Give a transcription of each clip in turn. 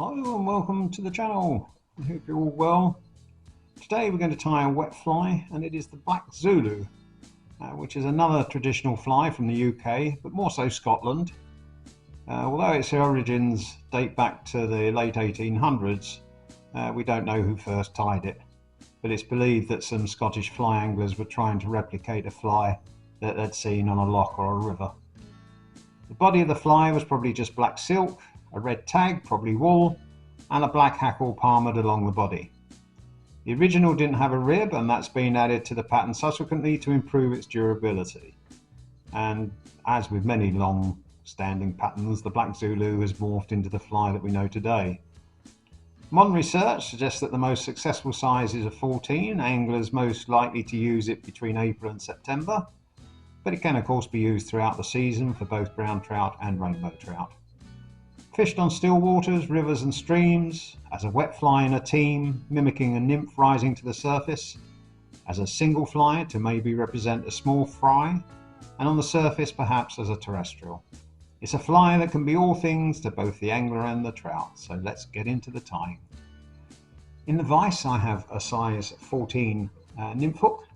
Hello and welcome to the channel. I hope you're all well. Today we're going to tie a wet fly, and it is the black Zulú, which is another traditional fly from the UK, but more so Scotland. Although its origins date back to the late 1800s, we don't know who first tied it, but it's believed that some Scottish fly anglers were trying to replicate a fly that they'd seen on a loch or a river. The body of the fly was probably just black silk, a red tag, probably wool, and a black hackle palmed along the body. The original didn't have a rib, and that's been added to the pattern subsequently to improve its durability. And as with many long-standing patterns, the black Zulú has morphed into the fly that we know today. Modern research suggests that the most successful size is a 14, anglers most likely to use it between April and September, but it can of course be used throughout the season for both brown trout and rainbow trout. Fished on still waters, rivers and streams, as a wet fly in a team, mimicking a nymph rising to the surface, as a single fly to maybe represent a small fry, and on the surface perhaps as a terrestrial. It's a fly that can be all things to both the angler and the trout, so let's get into the tying. In the vise I have a size 14 nymph hook,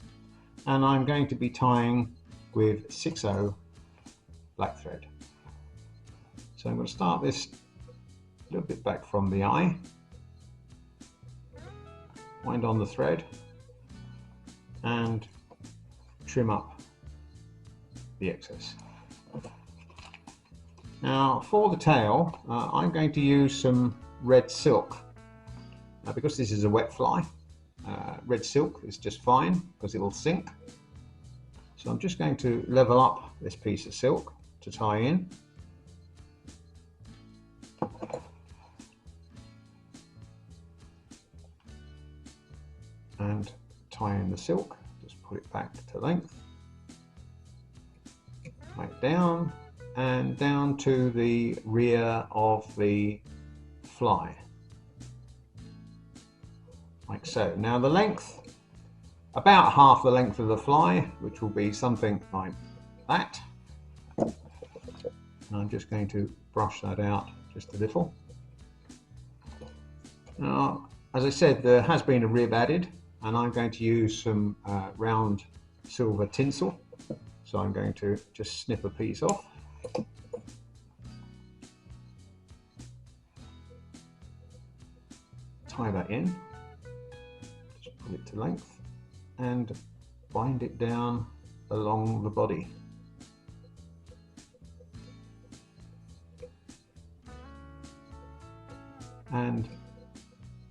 and I'm going to be tying with 6/0 black thread. So I'm going to start this a little bit back from the eye, wind on the thread and trim up the excess. Now for the tail, I'm going to use some red silk. Because this is a wet fly, red silk is just fine because it will sink. So I'm just going to level up this piece of silk to tie in. And tie in the silk, just put it back to length, right down and down to the rear of the fly, like so. Now the length, about half the length of the fly, which will be something like that, and I'm just going to brush that out just a little. Now as I said, there has been a rib added, and I'm going to use some round silver tinsel. So I'm going to just snip a piece off. Tie that in, just put it to length and bind it down along the body. And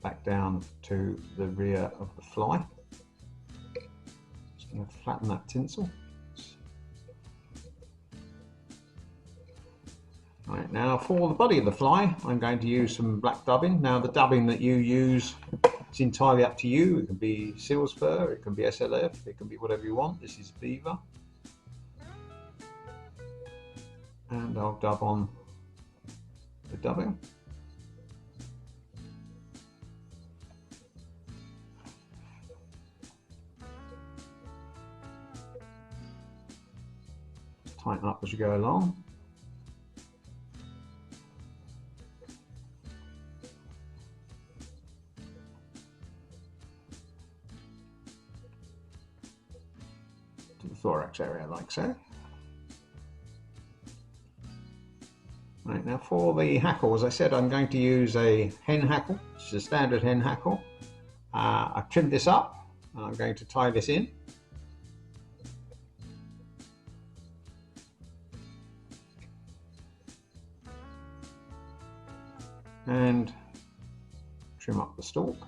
back down to the rear of the fly. Just going to flatten that tinsel. Right, now for the body of the fly, I'm going to use some black dubbing. Now the dubbing that you use is entirely up to you. It can be seal's fur, it can be SLF, it can be whatever you want. This is beaver. And I'll dub on the dubbing. Tighten up as you go along. To the thorax area, like so. Right, now for the hackle, as I said, I'm going to use a hen hackle. This is a standard hen hackle. I've trimmed this up, and I'm going to tie this in. And trim up the stalk.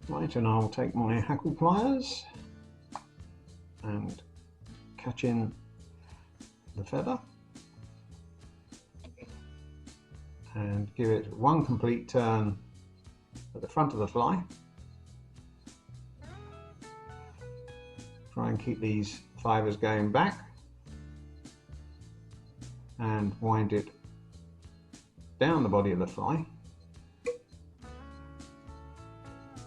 Right, and I'll take my hackle pliers and catch in the feather and give it one complete turn at the front of the fly. Try and keep these fibers going back, and wind it down the body of the fly.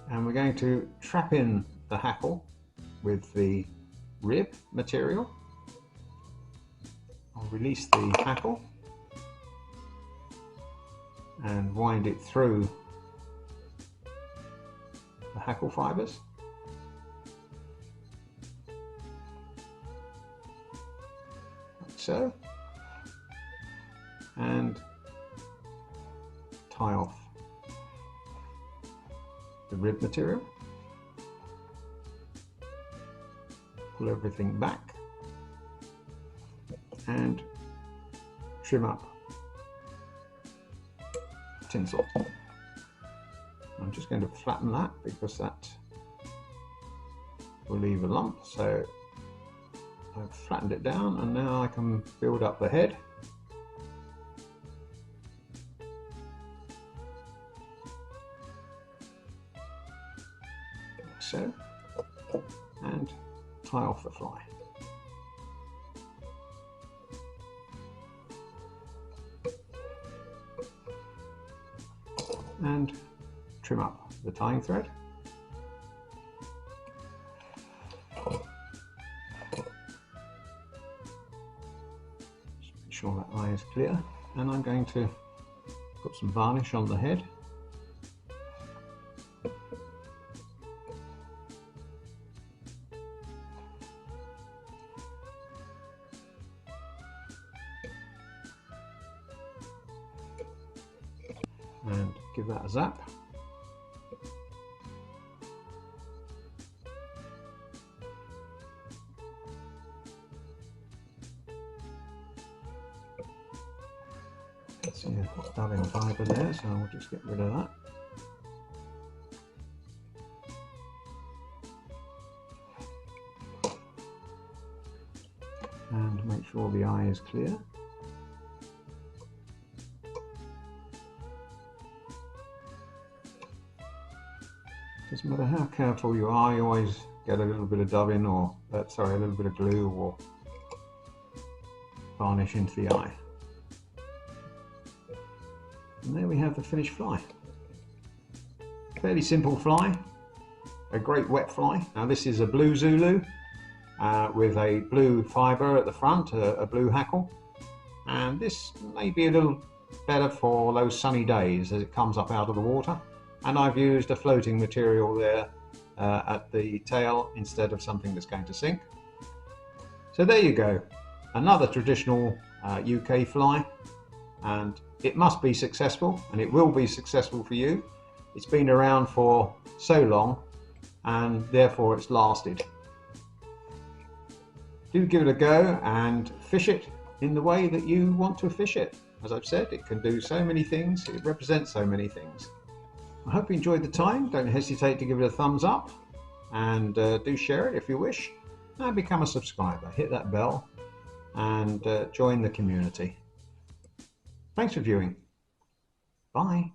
And we're going to trap in the hackle with the rib material. I'll release the hackle and wind it through the hackle fibres. Like so. And tie off the rib material. Pull everything back and trim up tinsel. I'm just going to flatten that because that will leave a lump, so I've flattened it down and now I can build up the head. Like so, and tie off the fly. And trim up the tying thread. Just make sure that eye is clear, and I'm going to put some varnish on the head. And give that a zap. See a dubbing fibre there, so I'll just get rid of that. And make sure the eye is clear. Doesn't matter how careful you are, you always get a little bit of dubbing or, a little bit of glue or varnish into the eye. And there we have the finished fly. Fairly simple fly, a great wet fly. Now this is a blue Zulú with a blue fibre at the front, a blue hackle. And this may be a little better for those sunny days as it comes up out of the water. And I've used a floating material there at the tail instead of something that's going to sink. So there you go, another traditional UK fly, and it must be successful, and it will be successful for you. It's been around for so long and therefore it's lasted. Do give it a go and fish it in the way that you want to fish it. As I've said, it can do so many things, it represents so many things. I hope you enjoyed the time. Don't hesitate to give it a thumbs up, and do share it if you wish, and become a subscriber. Hit that bell and join the community. Thanks for viewing. Bye.